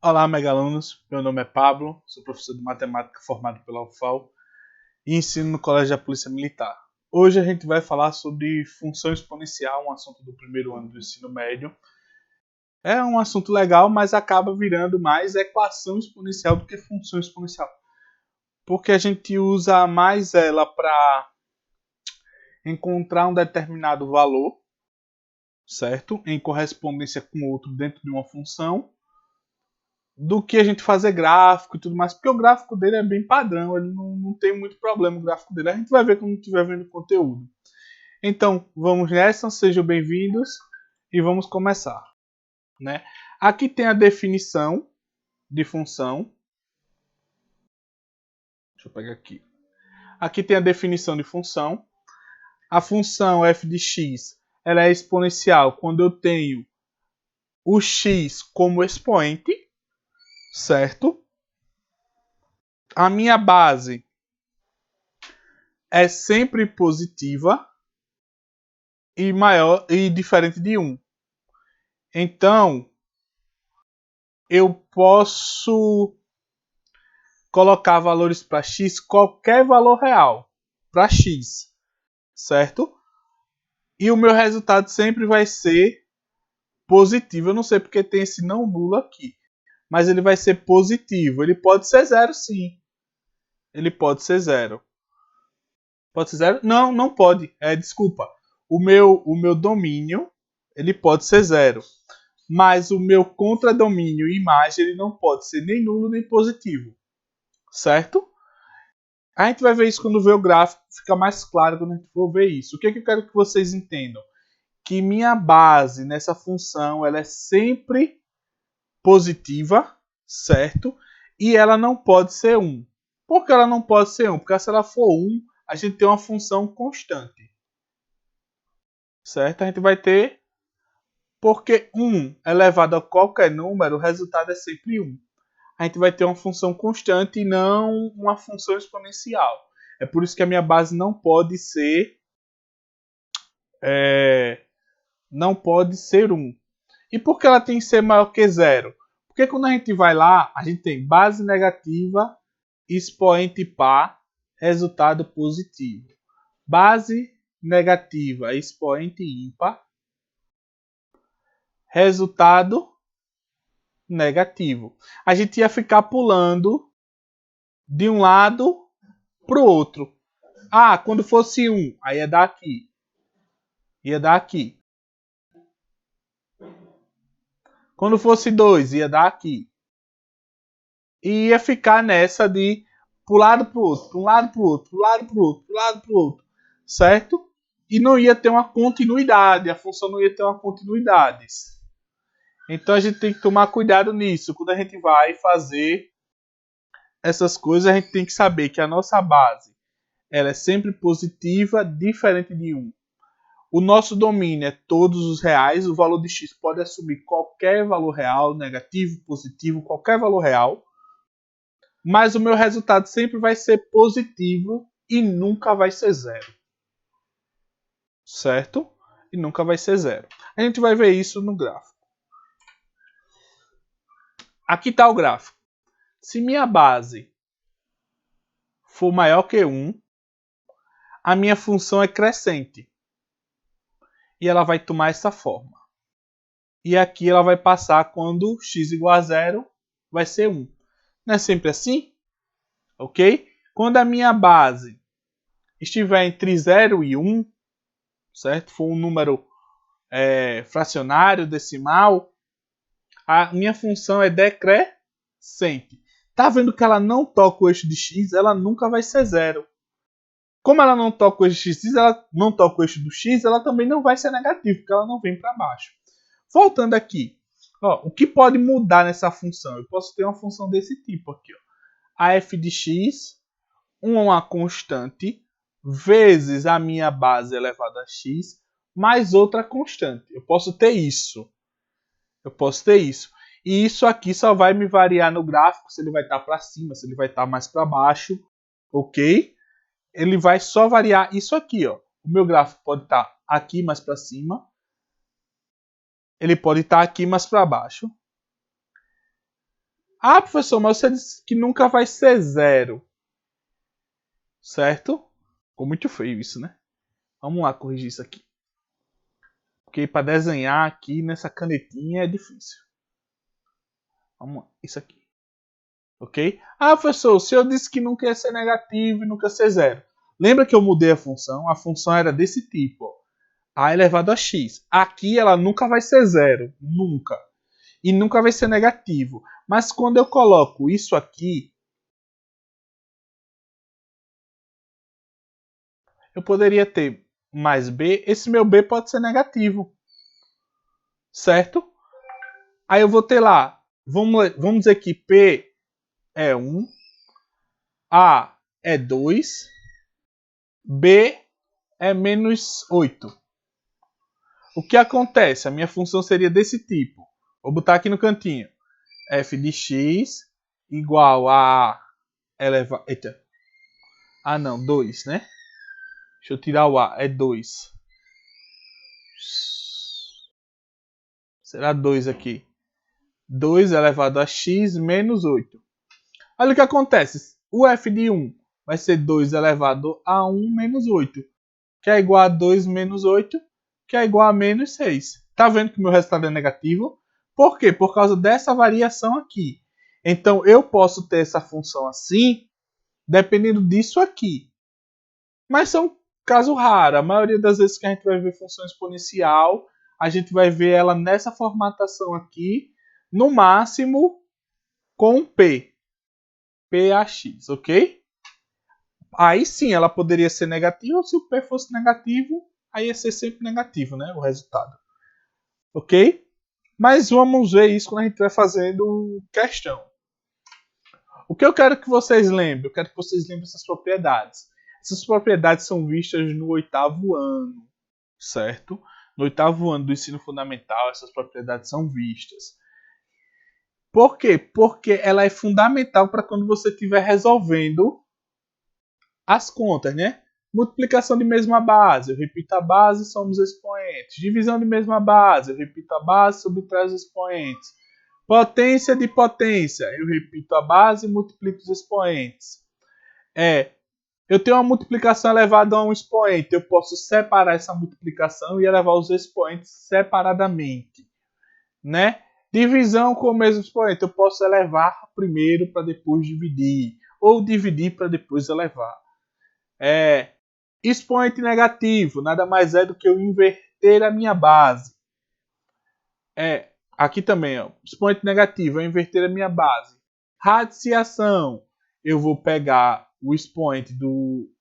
Olá, megalunos. Meu nome é Pablo, sou professor de matemática formado pela UFAL e ensino no Colégio da Polícia Militar. Hoje a gente vai falar sobre função exponencial, um assunto do primeiro ano do ensino médio. É um assunto legal, mas acaba virando mais equação exponencial do que função exponencial. Porque a gente usa mais ela para encontrar um determinado valor, certo? Em correspondência com outro dentro de uma função, do que a gente fazer gráfico e tudo mais, porque o gráfico dele é bem padrão, ele não tem muito problema o gráfico dele. A gente vai ver quando estiver vendo o conteúdo. Então, vamos nessa, sejam bem-vindos e vamos começar. Né? Aqui tem a definição de função. Deixa eu pegar aqui. Aqui tem a definição de função. A função f de x ela é exponencial quando eu tenho o x como expoente, certo? A minha base é sempre positiva e maior e diferente de 1. Então, eu posso colocar valores para x, qualquer valor real para x, certo? E o meu resultado sempre vai ser positivo. Eu não sei porque tem esse não nulo aqui, mas ele vai ser positivo. Ele pode ser zero, sim. Ele pode ser zero. Pode ser zero? Não, não pode. Desculpa. O meu domínio ele pode ser zero. Mas o meu contradomínio e imagem ele não pode ser nem nulo nem positivo. Certo? A gente vai ver isso quando ver o gráfico, fica mais claro quando a gente for ver isso. O que eu quero que vocês entendam? Que minha base nessa função ela é sempre positiva, certo? E ela não pode ser 1. Por que ela não pode ser 1? Porque se ela for 1, a gente tem uma função constante. Certo? A gente vai ter, porque 1 elevado a qualquer número, o resultado é sempre 1. A gente vai ter uma função constante e não uma função exponencial. É por isso que a minha base não pode ser não pode ser 1. E por que ela tem que ser maior que 0? Porque quando a gente vai lá, a gente tem base negativa, expoente par, resultado positivo. Base negativa, expoente ímpar, resultado negativo. A gente ia ficar pulando de um lado para o outro. Ah, quando fosse 1, aí ia dar aqui. Ia dar aqui. Quando fosse 2, ia dar aqui. E ia ficar nessa de pro lado pro outro, pro lado pro outro, pro lado pro outro, pro lado pro outro. Certo? E não ia ter uma continuidade. A função não ia ter uma continuidade. Então a gente tem que tomar cuidado nisso. Quando a gente vai fazer essas coisas, a gente tem que saber que a nossa base ela é sempre positiva, diferente de 1. O nosso domínio é todos os reais. O valor de x pode assumir qualquer valor real, negativo, positivo, qualquer valor real. Mas o meu resultado sempre vai ser positivo e nunca vai ser zero. Certo? E nunca vai ser zero. A gente vai ver isso no gráfico. Aqui está o gráfico. Se minha base for maior que 1, a minha função é crescente. E ela vai tomar essa forma. E aqui ela vai passar quando x igual a 0, vai ser 1. Não é sempre assim? Ok? Quando a minha base estiver entre 0 e 1, certo? For um número fracionário, decimal, a minha função é decrescente. Tá vendo que ela não toca o eixo de x, ela nunca vai ser 0. Como ela não toca o eixo de x, ela não toca o eixo do x, ela também não vai ser negativa, porque ela não vem para baixo. Voltando aqui, ó, o que pode mudar nessa função? Eu posso ter uma função desse tipo aqui, ó. A f de x, uma constante, vezes a minha base elevada a x, mais outra constante. Eu posso ter isso. E isso aqui só vai me variar no gráfico, se ele vai estar para cima, se ele vai estar mais para baixo, ok? Ele vai só variar isso aqui, ó. O meu gráfico pode estar aqui mais para cima, ele pode estar aqui mais para baixo. Ah, professor, mas você disse que nunca vai ser zero. Certo? Ficou muito feio isso, né? Vamos lá corrigir isso aqui. Porque para desenhar aqui nessa canetinha é difícil. Vamos lá, isso aqui. Ok? Ah, professor, o senhor disse que nunca ia ser negativo e nunca ia ser zero. Lembra que eu mudei a função? A função era desse tipo, ó. A elevado a x. Aqui ela nunca vai ser zero. Nunca. E nunca vai ser negativo. Mas quando eu coloco isso aqui, eu poderia ter mais b. Esse meu b pode ser negativo. Certo? Aí eu vou ter lá. Vamos dizer que p é 1. A é 2. B é menos 8. O que acontece? A minha função seria desse tipo. Vou botar aqui no cantinho. F de x igual a elevado... Eita. Ah, não. 2, né? Deixa eu tirar o A. É 2. Será 2 aqui. 2 elevado a x menos 8. Olha o que acontece. O f de 1 vai ser 2 elevado a 1 menos 8. Que é igual a 2 menos 8. Que é igual a menos 6. Tá vendo que o meu resultado é negativo? Por quê? Por causa dessa variação aqui. Então, eu posso ter essa função assim, dependendo disso aqui. Mas são casos raros. A maioria das vezes que a gente vai ver função exponencial, a gente vai ver ela nessa formatação aqui, no máximo com P. P(x), ok? Aí sim, ela poderia ser negativa. Se o P fosse negativo, aí ia ser sempre negativo, né? O resultado. Ok? Mas vamos ver isso quando a gente vai fazendo questão. O que eu quero que vocês lembrem? Eu quero que vocês lembrem essas propriedades. Essas propriedades são vistas no 8º ano, certo? No 8º ano do ensino fundamental, essas propriedades são vistas. Por quê? Porque ela é fundamental para quando você estiver resolvendo as contas, né? Multiplicação de mesma base, eu repito a base, somos expoentes. Divisão de mesma base, eu repito a base, subtrai os expoentes. Potência de potência, eu repito a base e multiplico os expoentes. Eu tenho uma multiplicação elevada a um expoente, eu posso separar essa multiplicação e elevar os expoentes separadamente, né? Divisão com o mesmo expoente, eu posso elevar primeiro para depois dividir, ou dividir para depois elevar. Expoente negativo, nada mais é do que eu inverter a minha base. Aqui também, ó, expoente negativo, eu inverter a minha base. Radiciação, eu vou pegar o expoente do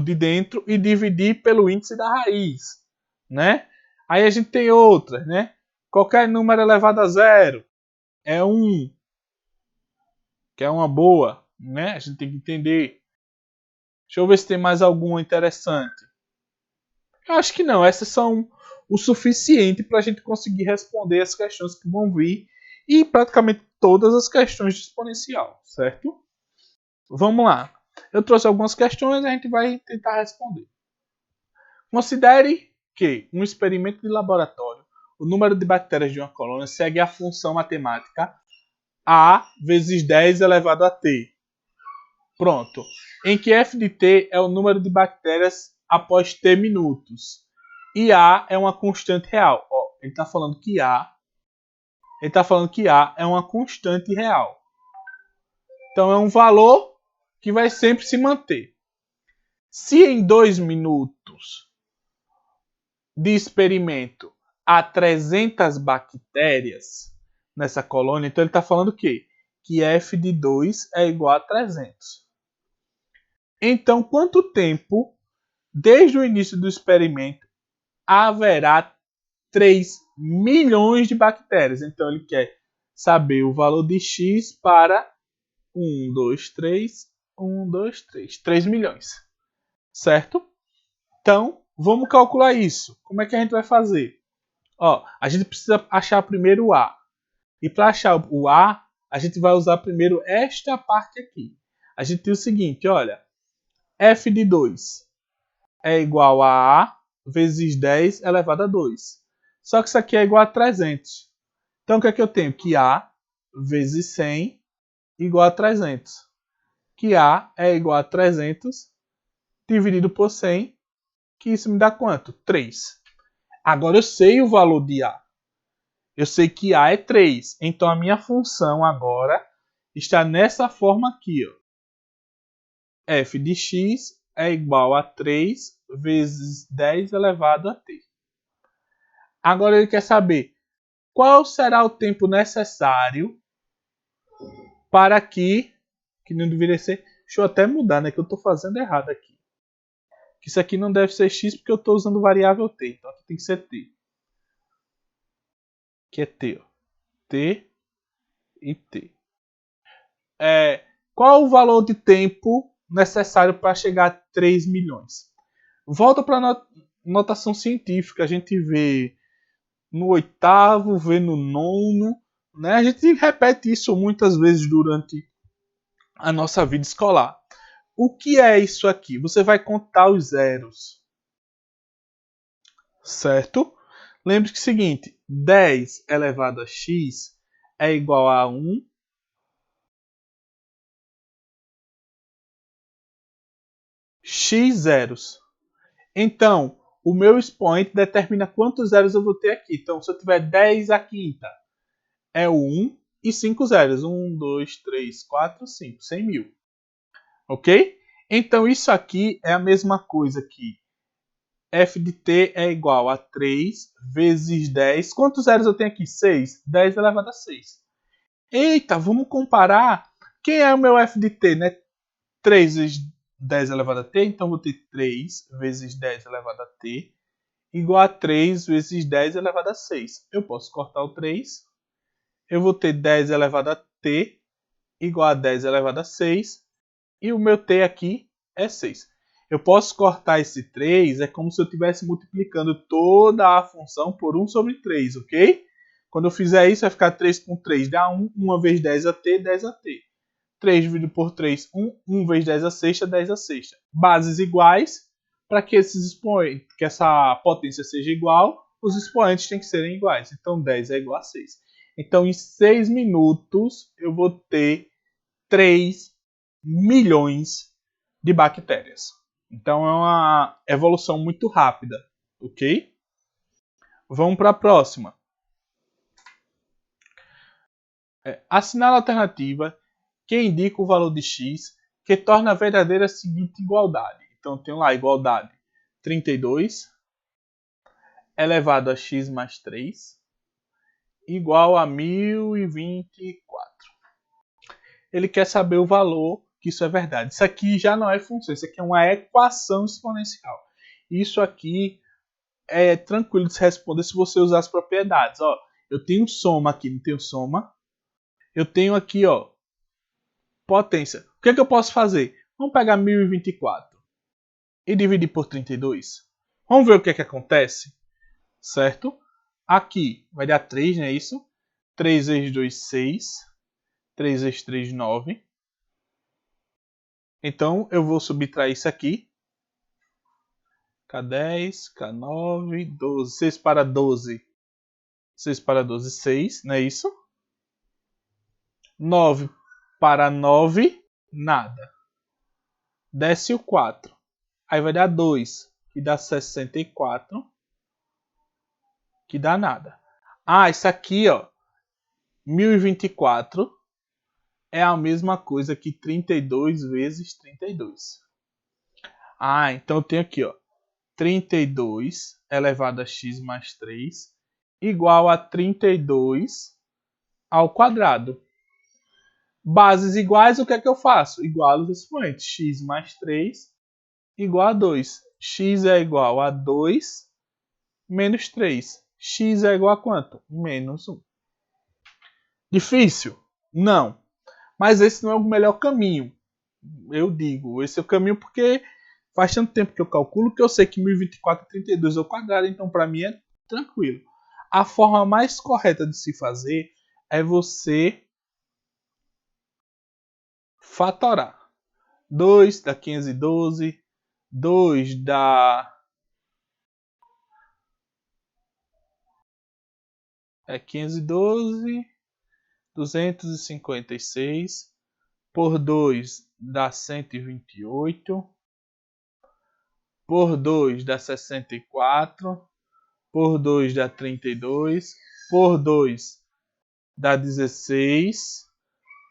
de dentro e dividir pelo índice da raiz, né? Aí a gente tem outras, né? Qualquer número elevado a zero é 1, que é uma boa, né? A gente tem que entender. Deixa eu ver se tem mais alguma interessante. Eu acho que não. Essas são o suficiente para a gente conseguir responder as questões que vão vir e praticamente todas as questões de exponencial, certo? Vamos lá. Eu trouxe algumas questões e a gente vai tentar responder. Considere que, um experimento de laboratório, o número de bactérias de uma colônia segue a função matemática A vezes 10 elevado a T. Pronto. Em que f de T é o número de bactérias após T minutos. E A é uma constante real. Ó, ele está falando que A é uma constante real. Então é um valor que vai sempre se manter. Se em 2 minutos de experimento há 300 bactérias nessa colônia, então ele está falando o quê? Que f de 2 é igual a 300. Então, quanto tempo, desde o início do experimento, haverá 3 milhões de bactérias? Então, ele quer saber o valor de x para 1, 2, 3, 1, 2, 3. 3 milhões. Certo? Então, vamos calcular isso. Como é que a gente vai fazer? Ó, a gente precisa achar primeiro o A. E para achar o A, a gente vai usar primeiro esta parte aqui. A gente tem o seguinte, olha. F de 2 é igual a A vezes 10 elevado a 2. Só que isso aqui é igual a 300. Então, o que é que eu tenho? Que A vezes 100 igual a 300. Que A é igual a 300 dividido por 100, que isso me dá quanto? 3. Agora eu sei o valor de A. Eu sei que A é 3. Então a minha função agora está nessa forma aqui. Ó. F de x é igual a 3 vezes 10 elevado a t. Agora ele quer saber qual será o tempo necessário para que não deveria ser... Deixa eu até mudar, né? Que eu estou fazendo errado aqui. Que isso aqui não deve ser x porque eu estou usando variável t. Então aqui tem que ser t. Que é t. Ó. T e t. Qual o valor de tempo necessário para chegar a 3 milhões? Volta para a notação científica. A gente vê no oitavo, vê no nono. Né? A gente repete isso muitas vezes durante a nossa vida escolar. O que é isso aqui? Você vai contar os zeros. Certo? Lembre-se que é o seguinte, 10 elevado a x é igual a 1 x zeros. Então, o meu expoente determina quantos zeros eu vou ter aqui. Então, se eu tiver 10 à quinta, é o 1 e 5 zeros. 1, 2, 3, 4, 5. 100 mil. Ok? Então, isso aqui é a mesma coisa que f de t é igual a 3 vezes 10. Quantos zeros eu tenho aqui? 6. 10 elevado a 6. Eita, vamos comparar. Quem é o meu f de t, né? 3 vezes 10 elevado a t. Então, vou ter 3 vezes 10 elevado a t igual a 3 vezes 10 elevado a 6. Eu posso cortar o 3. Eu vou ter 10 elevado a t igual a 10 elevado a 6. E o meu t aqui é 6. Eu posso cortar esse 3, é como se eu estivesse multiplicando toda a função por 1 sobre 3, ok? Quando eu fizer isso, vai ficar 3 com 3 dá 1. 1 vezes 10 a t, 10 a t. 3 dividido por 3, 1. 1 vezes 10 a sexta, 10 a sexta. Bases iguais. Para que esses expoentes, que essa potência seja igual, os expoentes têm que serem iguais. Então 10 é igual a 6. Então em 6 minutos eu vou ter 3 milhões de bactérias. Então é uma evolução muito rápida, ok? Vamos para a próxima. Assinale a alternativa que indica o valor de x que torna verdadeira a seguinte igualdade. Então tem lá a igualdade 32 elevado a x mais 3 igual a 1024. Ele quer saber o valor que isso é verdade. Isso aqui já não é função, isso aqui é uma equação exponencial. Isso aqui é tranquilo de se responder se você usar as propriedades. Ó, eu tenho soma aqui, não tenho soma. Eu tenho aqui, ó, potência. O que é que eu posso fazer? Vamos pegar 1024 e dividir por 32. Vamos ver o que é que acontece, certo? Aqui vai dar 3, não é isso? 3 vezes 2, 6. 3 vezes 3, 9. Então, eu vou subtrair isso aqui. K10, K9, 12. 6 para 12. 6 para 12, 6, não é isso? 9 para 9, nada. Desce o 4. Aí vai dar 2, que dá 64, que dá nada. Ah, isso aqui, ó, 1024 é a mesma coisa que 32 vezes 32. Ah, então eu tenho aqui, ó, 32 elevado a x mais 3 igual a 32 ao quadrado. Bases iguais, o que é que eu faço? Igualo os expoentes. X mais 3 igual a 2. X é igual a 2 menos 3. X é igual a quanto? Menos 1. Difícil? Não. Mas esse não é o melhor caminho. Eu digo, esse é o caminho porque faz tanto tempo que eu calculo que eu sei que 1024 é 32 ao quadrado, então para mim é tranquilo. A forma mais correta de se fazer é você fatorar. 2 dá 512, 2 dá 512, 256, por 2 dá 128, por 2 dá 64, por 2 dá 32, por 2 dá 16,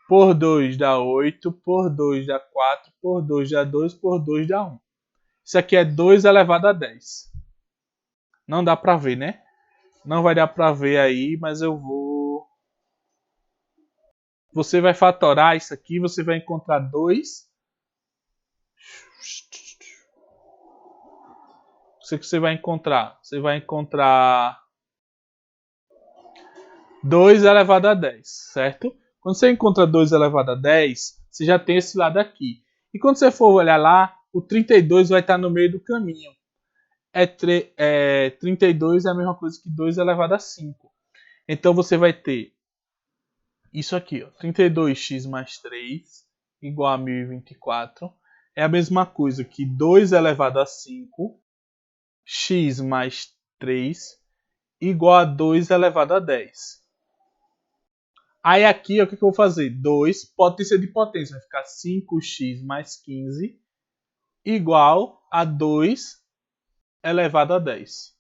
por 2 dá 8, por 2 dá 4, por 2 dá 2, por 2 dá 1. Isso aqui é 2 elevado a 10. Não dá pra ver, né? Não vai dar pra ver aí, mas eu vou... Você vai fatorar isso aqui, você vai encontrar 2. Você vai encontrar? Você vai encontrar 2 elevado a 10, certo? Quando você encontra 2 elevado a 10, você já tem esse lado aqui. E quando você for olhar lá, o 32 vai estar no meio do caminho. 32 é a mesma coisa que 2 elevado a 5. Então você vai ter isso aqui, ó, 32x mais 3 igual a 1024. É a mesma coisa que 2 elevado a 5, x mais 3 igual a 2 elevado a 10. Aí aqui, ó, o que eu vou fazer? 2, potência de potência, vai ficar 5x mais 15 igual a 2 elevado a 10.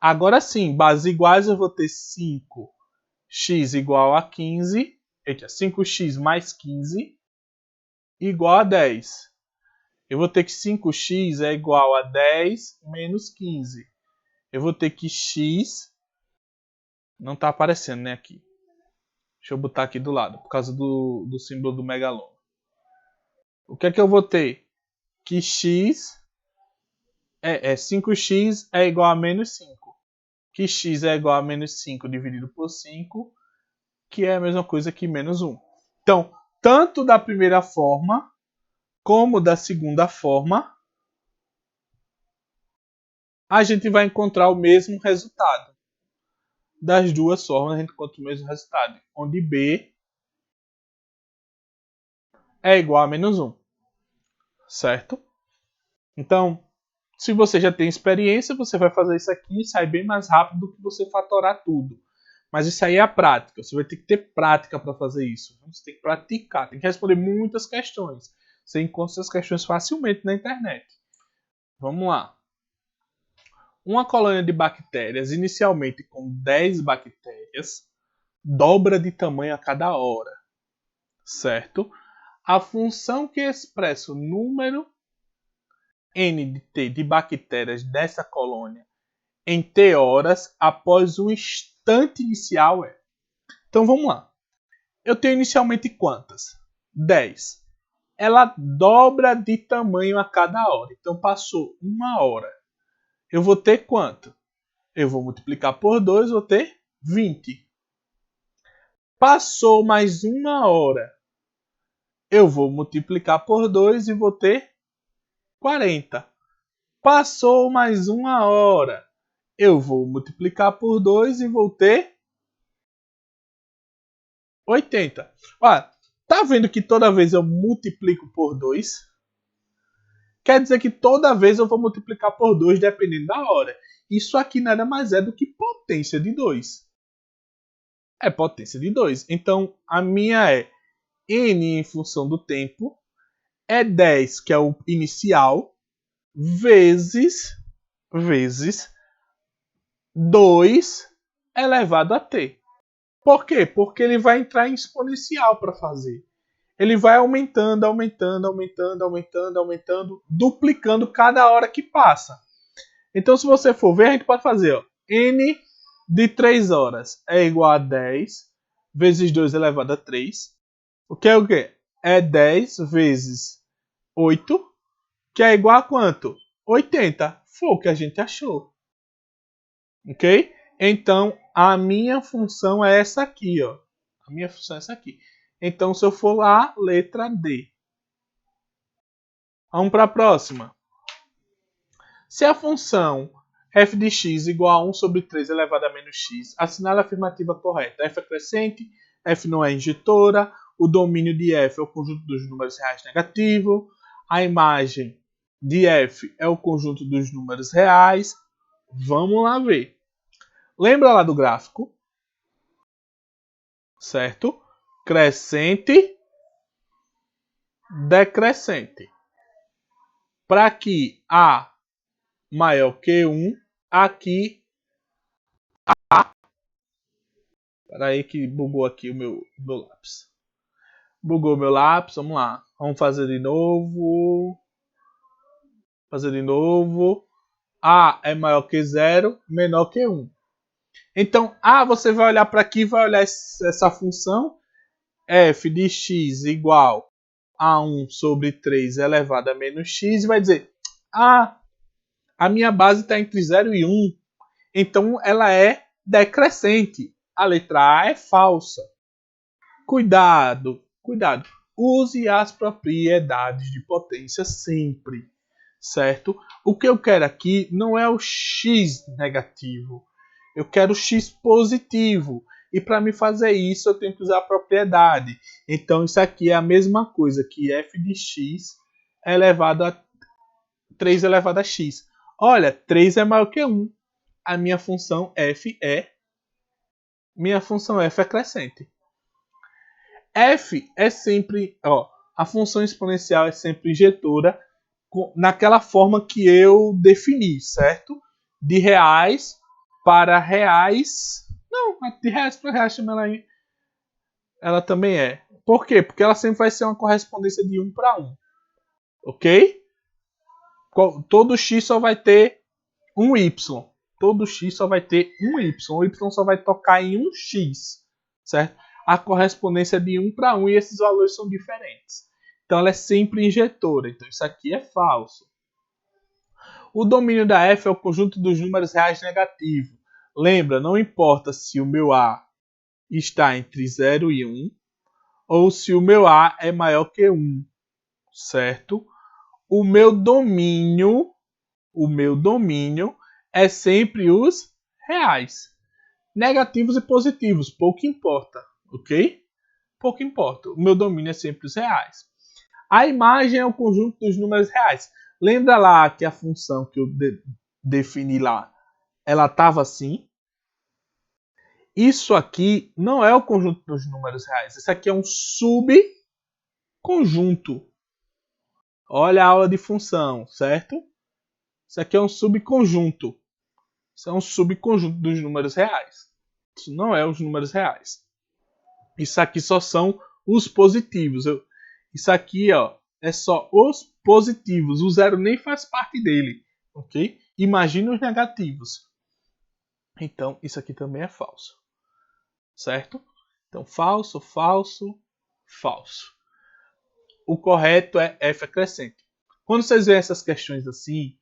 Agora sim, bases iguais, eu vou ter 5x igual a 15, 5x mais 15 igual a 10. Eu vou ter que 5x é igual a 10 menos 15. Eu vou ter que x... Não está aparecendo, né, aqui. Deixa eu botar aqui do lado, por causa do símbolo do megaloma. O que é que eu vou ter? Que x... 5x é igual a menos 5. Que x é igual a menos 5 dividido por 5, que é a mesma coisa que menos 1. Então, tanto da primeira forma como da segunda forma, a gente vai encontrar o mesmo resultado. Das duas formas, a gente encontra o mesmo resultado, onde B é igual a menos 1. Certo? Então, se você já tem experiência, você vai fazer isso aqui e sai bem mais rápido do que você fatorar tudo. Mas isso aí é a prática. Você vai ter que ter prática para fazer isso. Você tem que praticar, tem que responder muitas questões. Você encontra essas questões facilmente na internet. Vamos lá. Uma colônia de bactérias, inicialmente com 10 bactérias, dobra de tamanho a cada hora. Certo? A função que expressa o número n de t de bactérias dessa colônia em t horas após o instante inicial é. Então vamos lá. Eu tenho inicialmente quantas? 10. Ela dobra de tamanho a cada hora. Então passou uma hora. Eu vou ter quanto? Eu vou multiplicar por 2, vou ter 20. Passou mais uma hora. Eu vou multiplicar por 2 e vou ter 40. Passou mais uma hora. Eu vou multiplicar por 2 e vou ter 80. Olha, tá vendo que toda vez eu multiplico por 2? Quer dizer que toda vez eu vou multiplicar por 2 dependendo da hora. Isso aqui nada mais é do que potência de 2. É potência de 2. Então, a minha é n em função do tempo. É 10, que é o inicial, vezes 2 elevado a t. Por quê? Porque ele vai entrar em exponencial para fazer. Ele vai aumentando, duplicando cada hora que passa. Então, se você for ver, a gente pode fazer, ó, n de 3 horas é igual a 10 vezes 2 elevado a 3. O que é o quê? É 10 vezes 8, que é igual a quanto? 80. Foi o que a gente achou. Ok? Então, a minha função é essa aqui, ó. A minha função é essa aqui. Então, se eu for lá, letra D. Vamos para a próxima. Se a função f de x igual a 1 sobre 3 elevado a menos x, assinale a afirmativa correta. F é crescente, f não é injetora, o domínio de f é o conjunto dos números reais negativos, a imagem de f é o conjunto dos números reais. Vamos lá ver. Lembra lá do gráfico? Certo? Crescente, decrescente. Para que A maior que 1, aqui Espera aí que bugou aqui o meu lápis. Bugou meu lápis, vamos lá. Vamos fazer de novo. A é maior que 0, menor que 1. Então, você vai olhar para aqui e vai olhar essa função f de x igual a 1 sobre 3 elevado a menos x e vai dizer, a minha base está entre 0 e 1, então ela é decrescente. A letra A é falsa. Cuidado. Use as propriedades de potência sempre, certo? O que eu quero aqui não é o x negativo. Eu quero o x positivo. E para me fazer isso, eu tenho que usar a propriedade. Então, isso aqui é a mesma coisa que f de x elevado a 3 elevado a x. Olha, 3 é maior que 1. A minha função f é crescente. F é sempre, a função exponencial é sempre injetora naquela forma que eu defini, certo? De reais para reais. Não, de reais para reais ela também é. Por quê? Porque ela sempre vai ser uma correspondência de 1 para 1. Ok? Todo x só vai ter um y. Todo x só vai ter um y. O y só vai tocar em um x, certo? A correspondência é de 1 para 1 e esses valores são diferentes. Então ela é sempre injetora. Então isso aqui é falso. O domínio da f é o conjunto dos números reais negativos. Lembra, não importa se o meu A está entre 0 e 1 ou se o meu A é maior que 1, certo? O meu domínio é sempre os reais. Negativos e positivos, pouco importa, ok? Pouco importa. O meu domínio é sempre os reais. A imagem é o conjunto dos números reais. Lembra lá que a função que eu defini lá, ela estava assim? Isso aqui não é o conjunto dos números reais. Isso aqui é um subconjunto. Olha a aula de função, certo? Isso aqui é um subconjunto. Isso é um subconjunto dos números reais. Isso não é os números reais. Isso aqui só são os positivos. Isso aqui, é só os positivos. O zero nem faz parte dele, ok? Imagina os negativos. Então, isso aqui também é falso, certo? Então, falso. O correto é f acrescente. Quando vocês veem essas questões assim,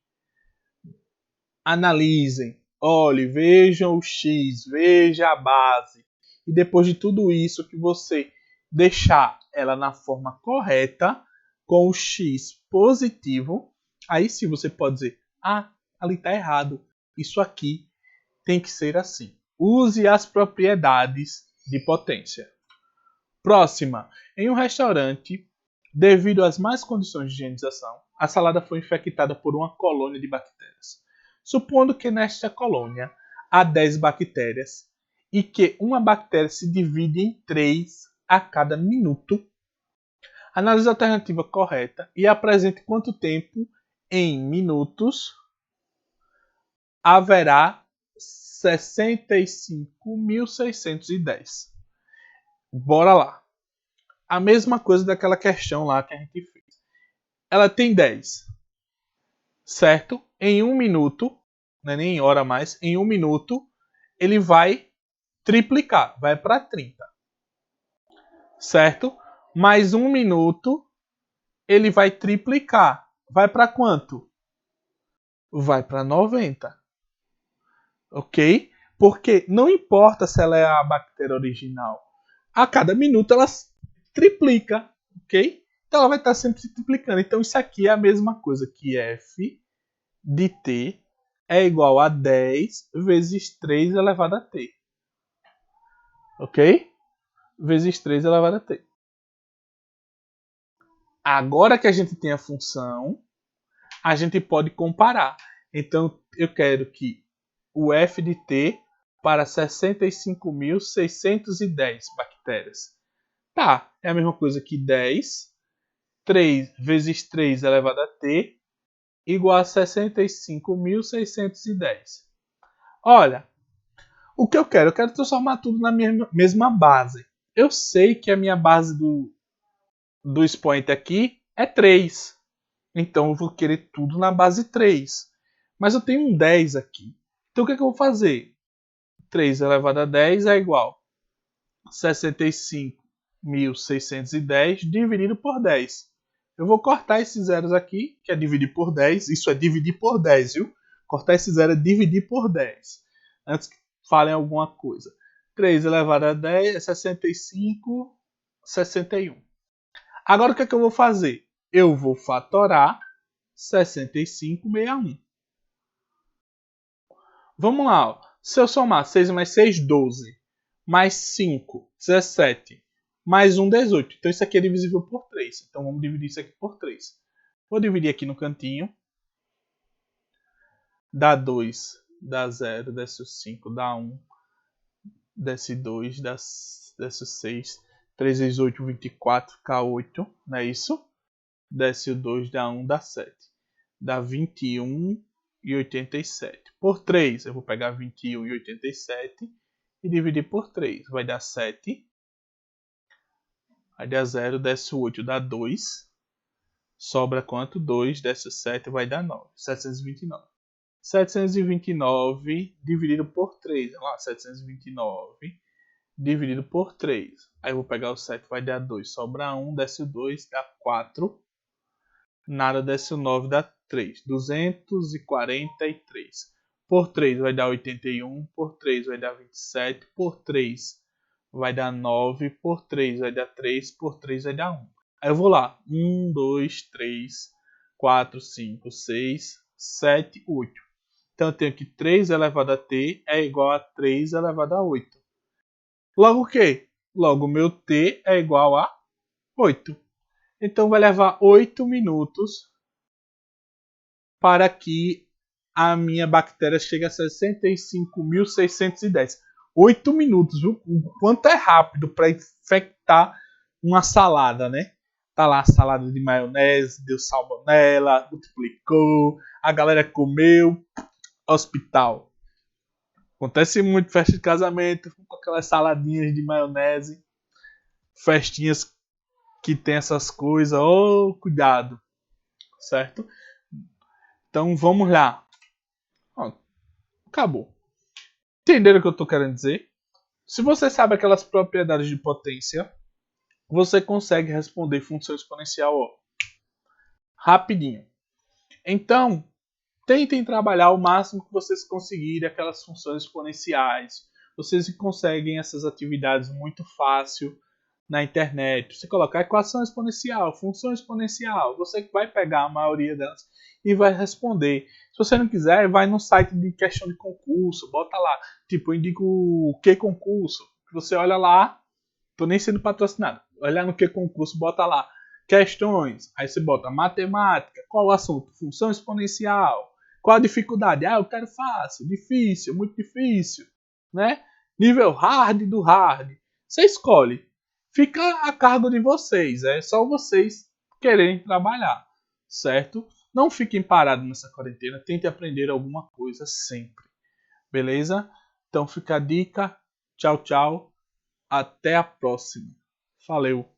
analisem, olhe, vejam o x, veja a base. E depois de tudo isso que você deixar ela na forma correta, com o x positivo, aí sim você pode dizer, ali está errado. Isso aqui tem que ser assim. Use as propriedades de potência. Próxima. Em um restaurante, devido às más condições de higienização, a salada foi infectada por uma colônia de bactérias. Supondo que nesta colônia há 10 bactérias e que uma bactéria se divide em 3 a cada minuto, analise a alternativa correta e apresente quanto tempo em minutos haverá 65.610. Bora lá. A mesma coisa daquela questão lá que a gente fez. Ela tem 10, certo? Em 1 minuto, não é nem hora mais, em 1 minuto ele vai triplicar, vai para 30, certo? Mais 1 minuto ele vai triplicar, vai para quanto? Vai para 90, ok? Porque não importa se ela é a bactéria original, a cada minuto ela triplica, ok? Então ela vai estar sempre se triplicando. Então isso aqui é a mesma coisa que f de t é igual a 10 vezes 3 elevado a t. Ok? Vezes 3 elevado a t. Agora que a gente tem a função, a gente pode comparar. Então eu quero que o f de t para 65.610 bactérias. Tá, é a mesma coisa que 10 3 vezes 3 elevado a t igual a 65.610. Olha, o que eu quero? Eu quero transformar tudo na mesma base. Eu sei que a minha base do expoente aqui é 3. Então eu vou querer tudo na base 3. Mas eu tenho um 10 aqui. Então o que, é que eu vou fazer? 3 elevado a 10 é igual a 65.610 dividido por 10. Eu vou cortar esses zeros aqui, que é dividir por 10. Isso é dividir por 10, viu? Cortar esse zero é dividir por 10. Antes que falem alguma coisa. 3 elevado a 10 é 65, 61. Agora o que é que eu vou fazer? Eu vou fatorar 6561. Vamos lá. Ó. Se eu somar 6 mais 6, 12. Mais 5, 17. Mais 1, 18. Então isso aqui é divisível por 3. Então vamos dividir isso aqui por 3. Vou dividir aqui no cantinho. Dá 2, dá 0, desce o 5, dá 1, desce 2, desce o 6. 3 vezes 8, 24, fica 8. Não é isso? Desce o 2, dá 1, dá 7. Dá 21 e 87. Por 3, eu vou pegar 21 e 87 e dividir por 3. Vai dar 7. Vai dar 0, desce o 8, dá 2. Sobra quanto? 2, desce o 7, vai dar 9. 729. 729 dividido por 3. Olha lá, 729 dividido por 3. Aí eu vou pegar o 7, vai dar 2. Sobra 1, desce o 2, dá 4. Nada, desce o 9, dá 3. 243. Por 3 vai dar 81. Por 3 vai dar 27. Por 3 vai dar 9. Por 3 vai dar 3. Por 3 vai dar 1. Aí eu vou lá. 1, 2, 3, 4, 5, 6, 7, 8. Então eu tenho que 3 elevado a t é igual a 3 elevado a 8. Logo o quê? Logo meu t é igual a 8. Então vai levar 8 minutos para que a minha bactéria chegue a 65.610. 8 minutos, viu? O quanto é rápido para infectar uma salada, né? Tá lá a salada de maionese, deu salmonela, multiplicou, a galera comeu, hospital. Acontece muito festa de casamento, com aquelas saladinhas de maionese, festinhas que tem essas coisas, oh, cuidado, certo? Então vamos lá. Ó, acabou. Entenderam o que eu estou querendo dizer? Se você sabe aquelas propriedades de potência, você consegue responder função exponencial ó, rapidinho. Então, tentem trabalhar o máximo que vocês conseguirem aquelas funções exponenciais. Vocês conseguem essas atividades muito fácil na internet. Você colocar equação exponencial, função exponencial, você vai pegar a maioria delas e vai responder. Se você não quiser, vai no site de questão de concurso, bota lá, tipo, eu indico o que concurso. Você olha lá, tô nem sendo patrocinado. Olha no que concurso, bota lá questões. Aí você bota matemática, qual o assunto? Função exponencial. Qual a dificuldade? Ah, eu quero fácil, difícil, muito difícil, né? Nível hard do hard. Você escolhe. Fica a cargo de vocês, é só vocês quererem trabalhar, certo? Não fiquem parados nessa quarentena, tentem aprender alguma coisa sempre, beleza? Então fica a dica. Tchau, tchau. Até a próxima. Valeu!